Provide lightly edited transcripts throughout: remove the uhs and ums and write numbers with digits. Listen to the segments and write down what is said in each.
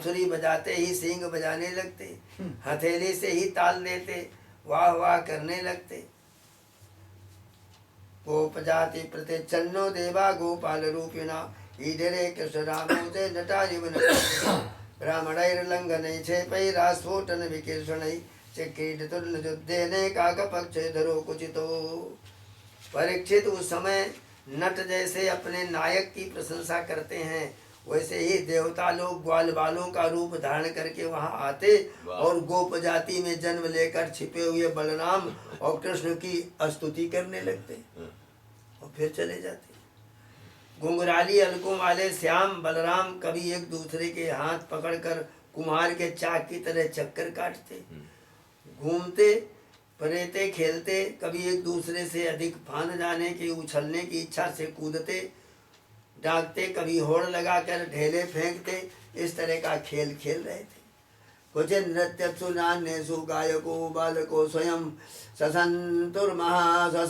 बांसुरी बजाते ही सींग बजाने लगते, हथेली से ही ताल देते, वाह वाह करने लगते। गोप जाति प्रतिच्छन्नो देवा गोपाल रूपिणा ईडरे कृष्ण रामो ते नटा जीवन ब्राह्मणैर्लङ्घनै क्षेपैरास्फोटन विकीर्षणै चिक्रीडतुल्ययुद्धेने काकपक्षे धरो कुचितो। परीक्षित उस समय नट जैसे अपने नायक की प्रशंसा करते हैं, वैसे ही देवता लोग ग्वाल बालों का रूप धारण करके वहां आते और गोप जाति में जन्म लेकर छिपे हुए बलराम और कृष्ण की स्तुति करने लगते और फिर चले जाते। घुंघराली अलकों वाले श्याम बलराम कभी एक दूसरे के हाथ पकड़कर कुम्हार के चाक की तरह चक्कर काटते, घूमते परेते खेलते, कभी एक दूसरे से अधिक फान जाने की उछलने की इच्छा से कूदते डांकते, कभी होड़ लगाकर ढेले फेंकते। इस तरह का खेल खेल रहे थे। कुछ नृत्यत्सु नान्येषु गायको बालको स्वयं ससन्तुर्महाराजे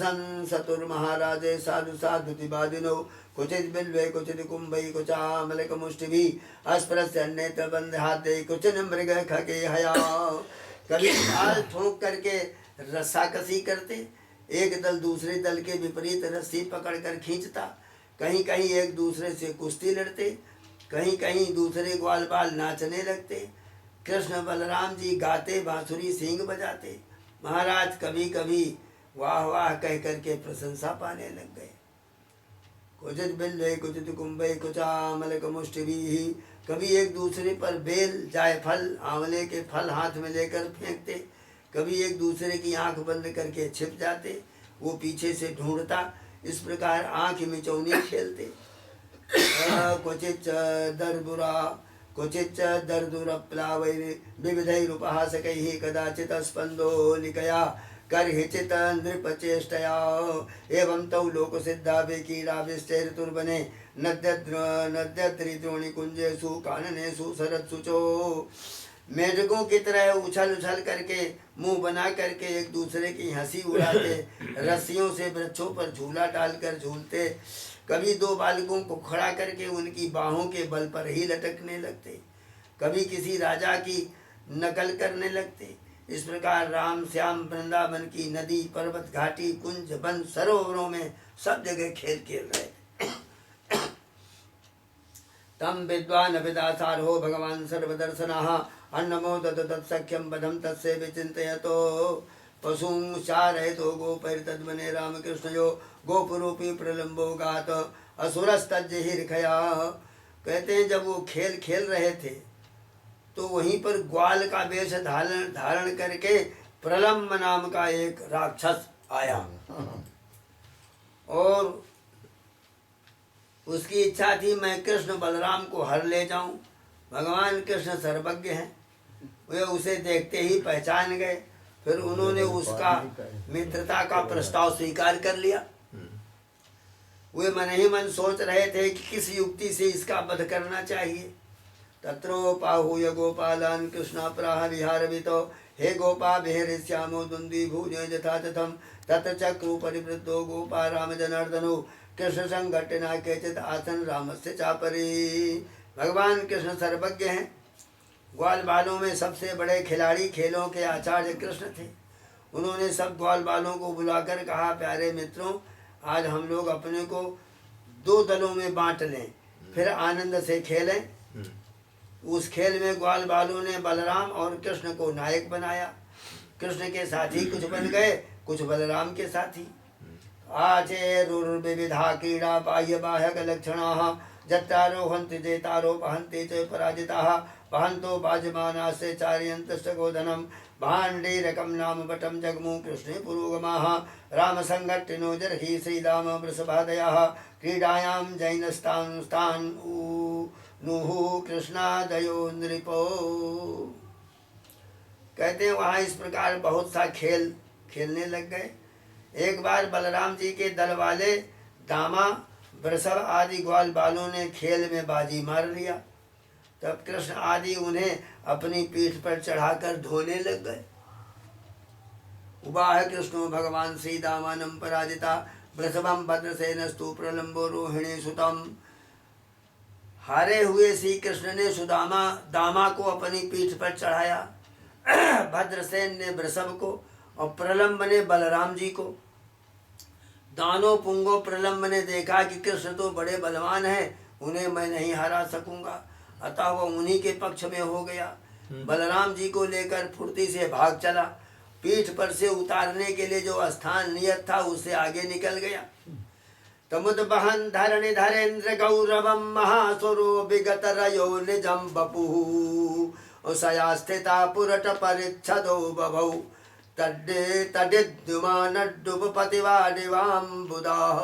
साधु साधुतिवादिनो कुचित् बिल्वे कुचित् कुम्भै कुचामलकमुष्टिभिः अस्पृश्यन्नेत्रबन्धहाते कुचिन् मृग खगे हया। कभी ताल ठोंक करके रस्साकसी करते, एक दल दूसरे दल के विपरीत रस्सी पकड़कर खींचता, कहीं कहीं एक दूसरे से कुश्ती लड़ते, कहीं कहीं दूसरे ग्वाल बाल नाचने लगते। कृष्ण बलराम जी गाते बांसुरी सींग बजाते। महाराज कभी कभी वाह वाह कह करके प्रशंसा पाने लग गए। कुचित बिल्वे कुचित कुंभे कुचामलक मुष्टिभिः, कभी एक दूसरे पर बेल जायफल आंवले के फल हाथ में लेकर फेंकते, कभी एक दूसरे की आंख बंद करके छिप जाते, वो पीछे से ढूंढता। इस प्रकार आंख मिचौनी खेलते। क्वचित् दर्दुरा क्वचित् दर्दुरप्लावैर्विविधैरुपहासकैः कदाचित् स्पन्दोलिकया कर्हिचित् नृपचेष्टया। एवं तौ लोकसिद्धाभिकीडाभिश्चैर्तुर्वने नद्यद्रिद्रोणिकुञ्जेषु काननेषु शरत्सु च। मेढकों की तरह उछल उछल करके मुंह बना करके एक दूसरे की हंसी उड़ाते, रस्सियों से वृक्षों पर झूला डालकर झूलते, कभी दो बालकों को खड़ा करके उनकी बाहों के बल पर ही लटकने लगते, कभी किसी राजा की नकल करने लगते। इस प्रकार राम श्याम वृंदावन की नदी पर्वत घाटी कुंज वन सरोवरों में सब जगह खेल खेल रहे थे। तम विद्वान विदासारो भगवान सर्वदर्शनः अन्नमो ददत्सख्यं बधं तस्य विचिन्तयतो पशुं चारयतो गोपैर्तद्वने रामकृष्णयो गोपरूपी प्रलम्बो गात असुरस्तज्जिहिर्खया। कहते हैं जब वो खेल खेल रहे थे तो वहीं पर ग्वाल का वेश धारण करके प्रलम्ब नाम का एक राक्षस आया और उसकी इच्छा थी मैं कृष्ण बलराम को हर ले जाऊं। भगवान कृष्ण सर्वज्ञ हैं, वे उसे देखते ही पहचान गए। फिर उन्होंने उसका मित्रता का प्रस्ताव स्वीकार कर लिया। वे मन ही मन सोच रहे थे कि किस युक्ति से इसका वध करना चाहिए। तत्रोपाहूय गोपालान् कृष्णा प्राह विहारवितो हे गोपा विहरिष्यामो दुन्दीभूजो यथा तथं तत्र चक्रु परिवृद्धो गोपा राम जनार्दनो कृष्ण संघटना केचित् आसन रामस्य चापरि। भगवान कृष्ण सर्वज्ञ हैं। ग्वाल बालों में सबसे बड़े खिलाड़ी खेलों के आचार्य कृष्ण थे। उन्होंने सब ग्वाल बालों को बुलाकर कहा, प्यारे मित्रों, आज हम लोग अपने को दो दलों में बांट लें, फिर आनंद से खेलें। उस खेल में ग्वाल बालों ने बलराम और कृष्ण को नायक बनाया। कृष्ण के साथी कुछ बन गए, कुछ बलराम के साथी। आचेरुर्विविधा क्रीडा बाह्य बाह्यक लक्षणाः जत्रारोहन्ति जेतारो वहन्ति च पराजिताः वहन्तो बाजमानास्य चारयन्तश्च गोधनं भाण्डीरकं नाम वटं जग्मु कृष्णे पुरोगमाः रामसङ्घट्टिनो जर्हि श्रीराम वृषभादयः क्रीडायां जैनस्तान् नुः कृष्णादयो नृपो। कहते हैं वहाँ इस प्रकार बहुत सा खेल खेलने लग गए। एक बार बलराम जी के दल वाले दामा वृषभ आदि ग्वाल बालों ने खेल में बाजी मार लिया। तब कृष्ण आदि उन्हें अपनी पीठ पर चढ़ाकर ढोने लग गए। उवाह कृष्णो भगवान श्रीदामानं पराजिता वृषभं भद्रसेनस्तु प्रलम्बो रोहिणी सुतम् हारे हुए श्री कृष्ण ने सुदामा दामा को अपनी पीठ पर चढ़ाया, भद्रसेन ने वृषभ को और प्रलम्ब ने बलराम जी को। दानो पुंगो प्रलम्ब ने देखा कि कृष्ण तो बड़े बलवान हैं, उन्हें मैं नहीं हरा सकूंगा, अतः वह उन्हीं के पक्ष में हो गया। बलराम जी को लेकर फुर्ती से भाग चला, पीठ पर से उतारने के लिए जो स्थान नियत था उससे आगे निकल गया। तमुद बहन धरणि धरेन्द्र गौरवम महासुरो विगत रयो निजम बपु सया स्थिता पुरट परिच्छदो बभौ तड्डे तडिद्युमानड्डुपतिवाडिवाम्बुदाः।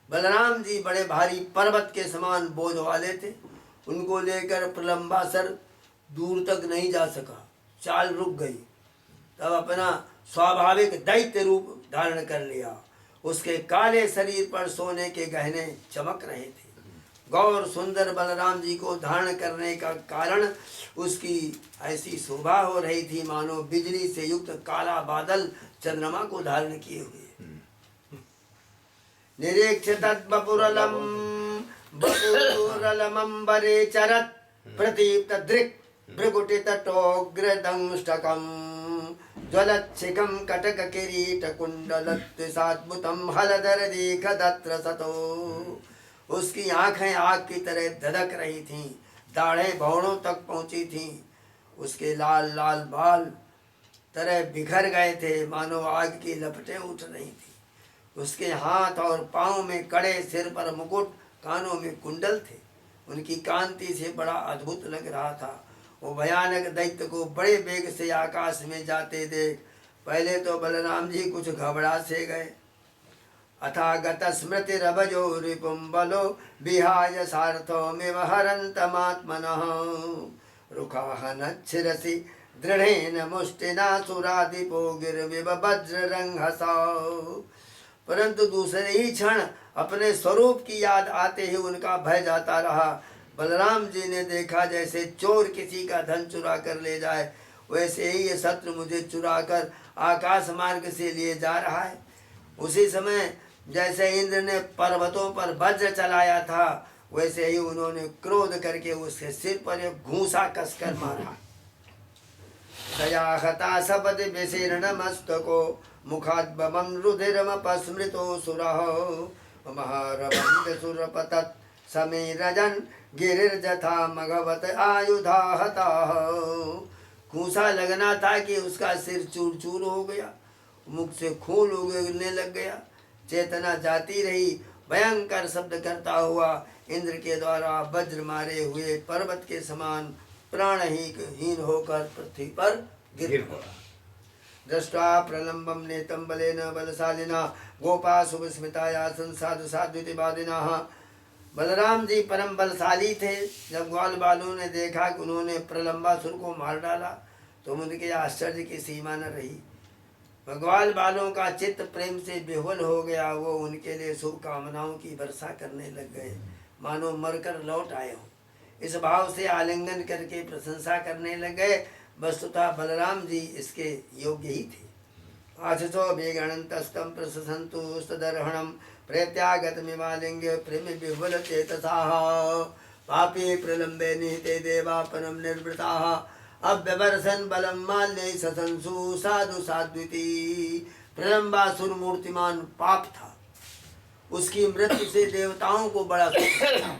बलराम जी बड़े भारी पर्वत के समान बोझ वाले थे, उनको लेकर प्रलंबासुर दूर तक नहीं जा सका, चाल रुक गई। तब अपना स्वाभाविक दैत्य रूप धारण कर लिया। उसके काले शरीर पर सोने के गहने चमक रहे थे। गौर सुंदर बलराम जी को धारण करने का कारण उसकी ऐसी शोभा हो रही थी मानो बिजली से युक्त काला बादल चंद्रमा को धारण किए हुए। निरीक्ष तद्बपुरलम बपुरलमंबरे चरत प्रदीप्त दृक् भृगुटित टोग्रदंष्टकम ज्वलच्छिखम कटक किरीट कुंडलत्विषाद्भुतम हलधर देख दत्र सतो। उसकी आंखें आग की तरह धधक रही थीं, दाढ़ें भौहों तक पहुंची थीं, उसके लाल लाल बाल तरह बिखर गए थे मानो आग की लपटें उठ रही थी। उसके हाथ और पांव में कड़े, सिर पर मुकुट, कानों में कुंडल थे। उनकी कांति से बड़ा अद्भुत लग रहा था। वो भयानक दैत्य को बड़े वेग से आकाश में जाते देख पहले तो बलराम जी कुछ घबरा से गए। अथागत स्मृतिरभजो रिपुं बलो विहाय सार्थमिव हरन्तमात्मनः रुखाहनच्छिरसि दृढ़ेन मुष्टिना सुराधिपो गिरविव वज्ररंहसा। परंतु दूसरे ही क्षण अपने स्वरूप की याद आते ही उनका भय जाता रहा। बलराम जी ने देखा जैसे चोर किसी का धन चुरा कर ले जाए, वैसे ही ये शत्रु मुझे चुरा कर आकाश मार्ग से लिए जा रहा है। उसी समय जैसे इंद्र ने पर्वतों पर वज्र चलाया था, वैसे ही उन्होंने क्रोध करके उसके सिर पर एक घूंसा कसकर मारा। दयाहता सपद विशीर्ण मस्तको मुखाद्भवं रुधिरमपस्मृतो सुरः महारवंद सुरपतत् समीरजन गिरिर्जथा मघवत आयुधा हताः। घूंसा लगना था कि उसका सिर चूर चूर हो गया, मुख से खून उगलने लग गया, चेतना जाती रही। भयंकर शब्द करता हुआ इंद्र के द्वारा वज्र मारे हुए पर्वत के समान प्राणहीन होकर पृथ्वी पर गिर पड़ा। दृष्ट्वा प्रलम्बम नेतं बलेन बलशालिना गोपा शुभस्मिताया संसाधु साध्वितिवादिनः। बलराम जी परम बलशाली थे। जब ग्वाल बालों ने देखा कि उन्होंने प्रलंबासुर को मार डाला तो उनके आश्चर्य की सीमा न रही। ग्वाल बालों का चित्त प्रेम से विह्वल हो गया। वो उनके लिए शुभकामनाओं की वर्षा करने लग गए मानो मरकर लौट आए हों। इस भाव से आलिंगन करके प्रशंसा करने लग गए। वस्तुतः बलराम जी इसके योग्य ही थे। आशुतो विगणन्तस्तं प्रशसन्तुस्तदर्हणं प्रेत्यागतमिवालिङ्ग्य प्रेम विह्वल चेतसाः पापी प्रलम्बे निहिते देवापनं निर्वृताः अव्यवर्षन् बलं माल्ये ससंसु साधु साध्विति। प्रलम्बासुर मूर्तिमान पाप था, उसकी मृत्यु से देवताओं को बड़ा सुख था।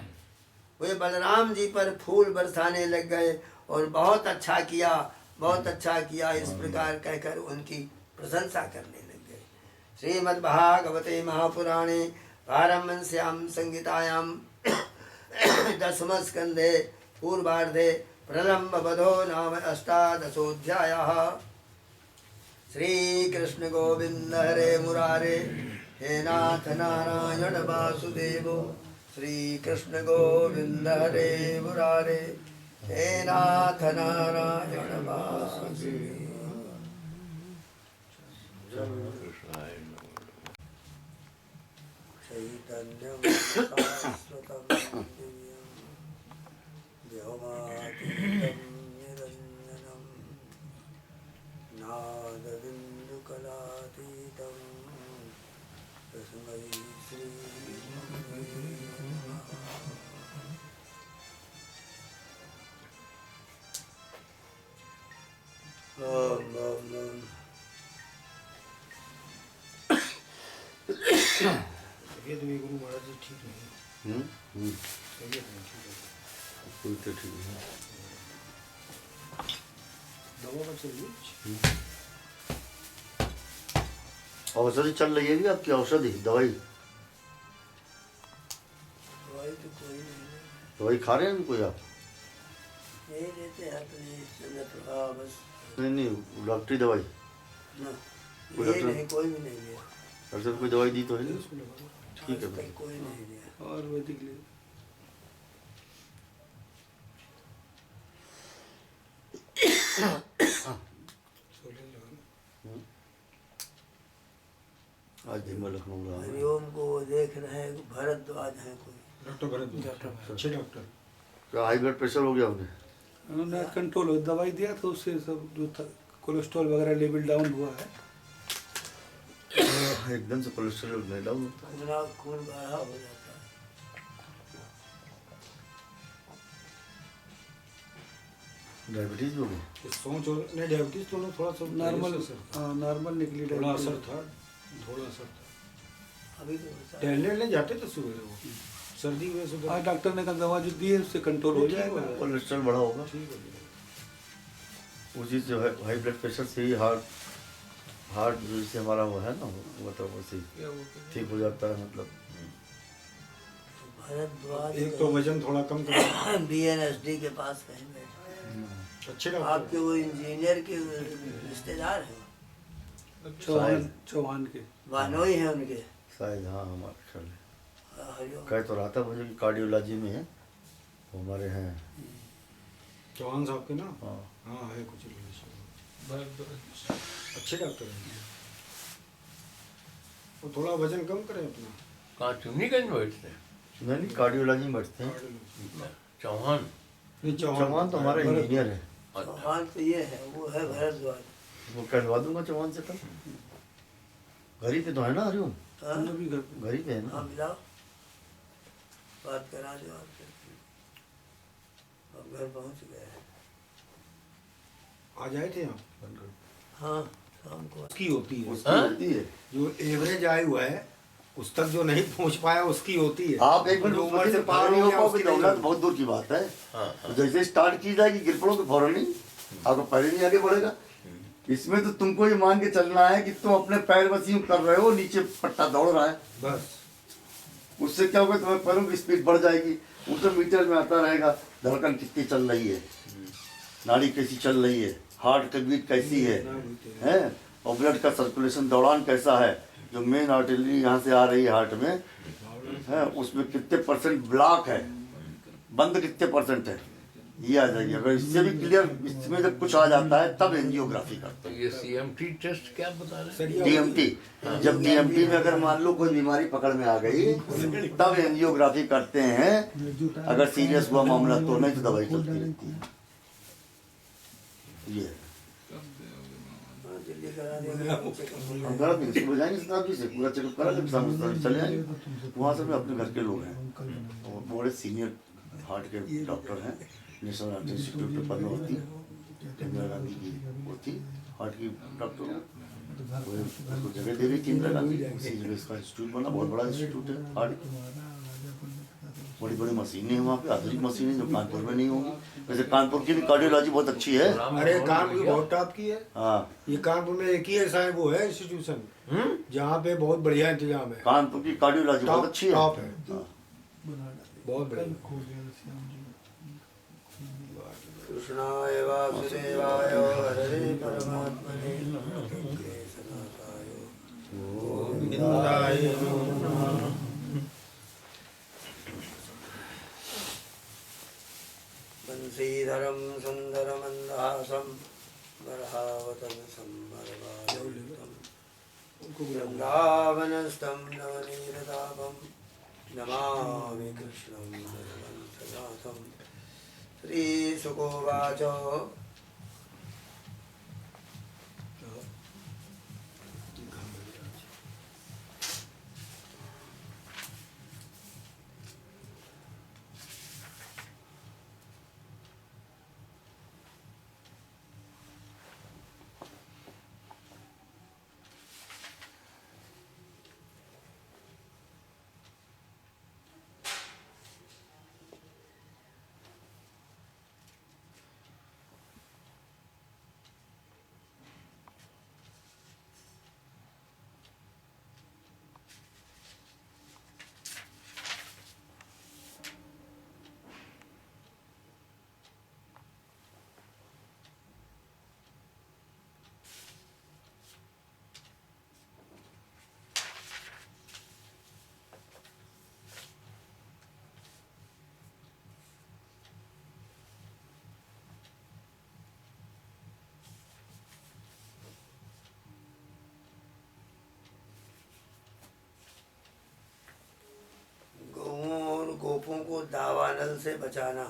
वे बलराम जी पर फूल बरसाने लग गए और बहुत अच्छा किया, बहुत अच्छा किया इस प्रकार कहकर उनकी प्रशंसा करने लग गए। श्रीमद्भागवते महापुराणे पारमहंस्यां संहितायां दशमस्कन्धे पूर्वार्धे प्रलम्बवधो नाम अष्टादशोऽध्यायः। श्रीकृष्ण गोविंद हरे मुरारे हे नाथ नारायण वासुदेवो। श्रीकृष्ण गोविंद हरे मुरारे हे नाथ नारायण वासुदेवो। चैतन्यं शाश्वतं दिव्यं व्योमातीतं निरञ्जनं नादबिन्दुकलातीतं तस्मै श्री गुरवे नमः। ओम ओम ओम। तबीयत भी गुरु महाराज जी ठीक नहीं है। तबीयत नहीं ठीक है। कोई तो ठीक है। दवा पर चलिए। औषधि चल रही है भी आपकी? औषधि दवाई दवाई तो कोई नहीं है। दवाई खा रहे हैं कोई आप? यही लेते हैं अपने चंद्रप्रभा बस। नहीं नहीं, डॉक्टरी दवाई ना कोई ये डॉक्टर- नहीं, कोई भी नहीं लिया। डॉक्टर कोई दवाई दी तो है नहीं? उसको लगा दो। ठीक है आज भाई। तक कोई नहीं लिया। आयुर्वेदिक ले। सोलह लगा। आज धीमा लखनऊ रहा है। हरिओम को वो देख रहे हैं, भरद्वाज है कोई। डॉक्टर भरत अच्छे डॉक्टर। क्या हाई ब्लड प्रेशर हो गया आपने? उन्होंने कंट्रोल हो, दवाई दिया तो उससे सब जो था कोलेस्ट्रॉल वगैरह लेवल डाउन हुआ है। एकदम से कोलेस्ट्रॉल नहीं डाउन होता। पूरा खून गाढ़ा हो जाता है। डायबिटीज हो गई? ये सोच और नहीं डायबिटीज तो थोड़ा सा नॉर्मल सर नॉर्मल निकली थोड़ा diabetes। असर था। थोड़ा असर था। अभी तो बचा है। टहलने ले जाते थे सुबह वो सर्दी की वजह से तो आज डॉक्टर ने कहा दवा जो दी है उससे कंट्रोल हो ठीक जाएगा। हो कोलेस्ट्रॉल बढ़ा होगा ठीक हो गया। उसी से। हाई ब्लड प्रेशर से ही हार्ट जैसे हमारा वो है ना, मतलब वैसे ही ठीक हो जाता है। मतलब भरद्वाज एक तो वजन थोड़ा कम कर। BNSD के पास कहीं बैठे। अच्छे डॉक्टर आपके वो इंजीनियर के रिश्तेदार हैं, चौहान के। वानोई हैं उनके। शायद, हाँ हमारे ख्याल है। हरिओम। कह तो रहा था मुझे कि कार्डियोलॉजी में है वो हमारे हैं। चौहान साहब के ना। हाँ हाँ है कुछ रिलेशन। अच्छे डॉक्टर हैं वो। थोड़ा वजन कम करें अपना। कहाँ चुन्नीगंज में बैठते हैं? नहीं, कार्डियोलॉजी में बैठते हैं। चौहान। नहीं चौहान तो हमारा इंजीनियर है। चौहान तो ये है, वो है भरद्वाज। वो कहलवा दूंगा चौहान से कल। घर ही पे तो है ना हरिओम? हाँ हम लोग भी घर पे। घर ही पे है हाँ, ना? मिलाओ, बात करा दो आपसे। अब घर पहुंच गए हैं। आज आए थे आप। हाँ शाम को। उसकी होती है उसकी होती है। जो एवरेज आयु है उस तक जो नहीं पहुंच पाया उसकी होती है। आप एक मिनट जो उम्र से पार नहीं हो पाओगे, उसकी दौलत बहुत दूर की बात है। हाँ, तो जैसे स्टार्ट की जाएगी गिर पड़ोगे फौरन नहीं, आपका पैर नहीं आगे बढ़ेगा। इसमें तो तुमको ये मान के चलना है कि तुम अपने पैर बस यूं कर रहे हो, नीचे पट्टा दौड़ रहा है। बस उससे क्या होगा, तुम्हारे पैरों की स्पीड बढ़ जाएगी। वो तो मीटर में आता रहेगा, धड़कन कितनी चल रही है, नाड़ी कैसी चल रही है, हार्ट की बीट कैसी है, और ब्लड का सर्कुलेशन दौरान कैसा है, जो मेन आर्टरी यहाँ से आ रही है हार्ट में है, उसमें कितने परसेंट ब्लॉक है, बंद कितने परसेंट है, ये आ जाएगी। अगर इससे भी क्लियर, इसमें जब कुछ आ जाता है तब एंजियोग्राफी करते तो ये CMT टेस्ट क्या बता रहे हैं? हैं। DMT, जब DMT में अगर मान लो कोई बीमारी पकड़ में आ गई तब एंजियोग्राफी करते हैं। अगर सीरियस हुआ मामला तो, नहीं तो दवाई चलती रहती है। ये हाँ, जल्दी करा देंगे। हम करा देंगे, सुबह जाएंगे शताब्दी से, पूरा चेकअप करा के शाम को चले जाएंगे। वहाँ से भी अपने घर के लोग हैं और बड़े सीनियर हार्ट के डॉक्टर हैं। नेशनल हार्ट इंस्टीट्यूट में पद्मावती इंदिरा गांधी की वो थी हार्ट की डॉक्टर, वो उसको जगह दे रही थी इंदिरा गांधी, उसी जगह इसका इंस्टीट्यूट बना। बहुत बड़ा इंस्टीट्यूट है हार्ट। बड़ी बड़ी मशीनें हैं वहाँ पे, आधुनिक मशीनें जो कानपुर में नहीं होंगी। वैसे कानपुर की भी कार्डियोलॉजी बहुत अच्छी है। अरे कानपुर की बहुत टॉप की है। हाँ, ये कानपुर में एक ही ऐसा है वो है इंस्टीट्यूशन जहाँ पे बहुत बढ़िया इंतजाम है। कानपुर की कार्डियोलॉजी बहुत अच्छी है। टॉप है हाँ। बहुत बढ़िया। कृष्णाय वासुदेवाय हरे परमात्मने सनाताय गोविंदाय नमः। बंशीधरं सुन्दरमन्दहासं बर्हावतं संवरवायुतं वृन्दावनस्थं नवनीरतापं नमामि कृष्णं भगवन्तनाथं। श्रीशुकोवाच गोपों को दावानल से बचाना।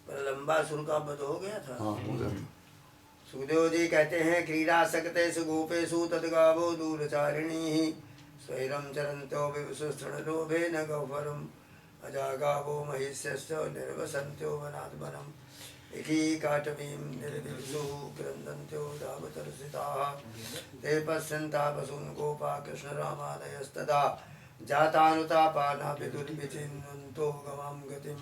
पर लंबासुर का वध हो गया था। हाँ हो गया। सुखदेव जी कहते हैं क्रीड़ा सकतेषु गोपेषु तद्गावो दूरचारिणी स्वैरं चरन्तो विवसुस्तृणलोभेन गह्वरम् अजागावो महिष्यश्च निर्वसन्त्यो वनाद्वनम् एकीकाटवीं निर्दिशु क्रन्दन्त्यो धावतर्षिताः ते पश्यन्ता पशून् गोपा कृष्णरामादयस्तदा जातानुतापाना विदुर्विचिन्वन्तो गवां गतिं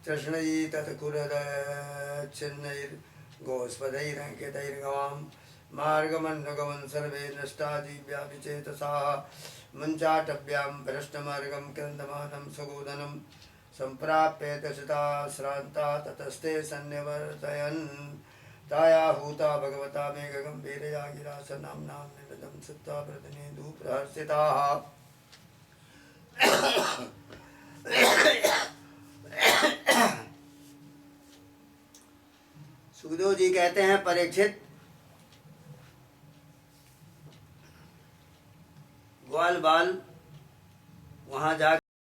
तृष्णयी तत्कुरदच्छिन्नैर्गोस्पदैरङ्कितैर्गवां मार्गमन्नगमन् सर्वे नष्टा जीव्या विचेतसाः मुञ्चाटव्यां भ्रष्टमार्गं क्रन्दमानं स्वगोधनं सम्प्राप्य दशता श्रान्ता ततस्ते सन्निवर्तयन् तायाहूता भगवता मेघगम्भीरया गिरासनाम्नां निनदं सुप्ता प्रतिनेदुप्रहर्षिताः। सुखदेव जी कहते हैं परीक्षित, ग्वाल बाल वहां जा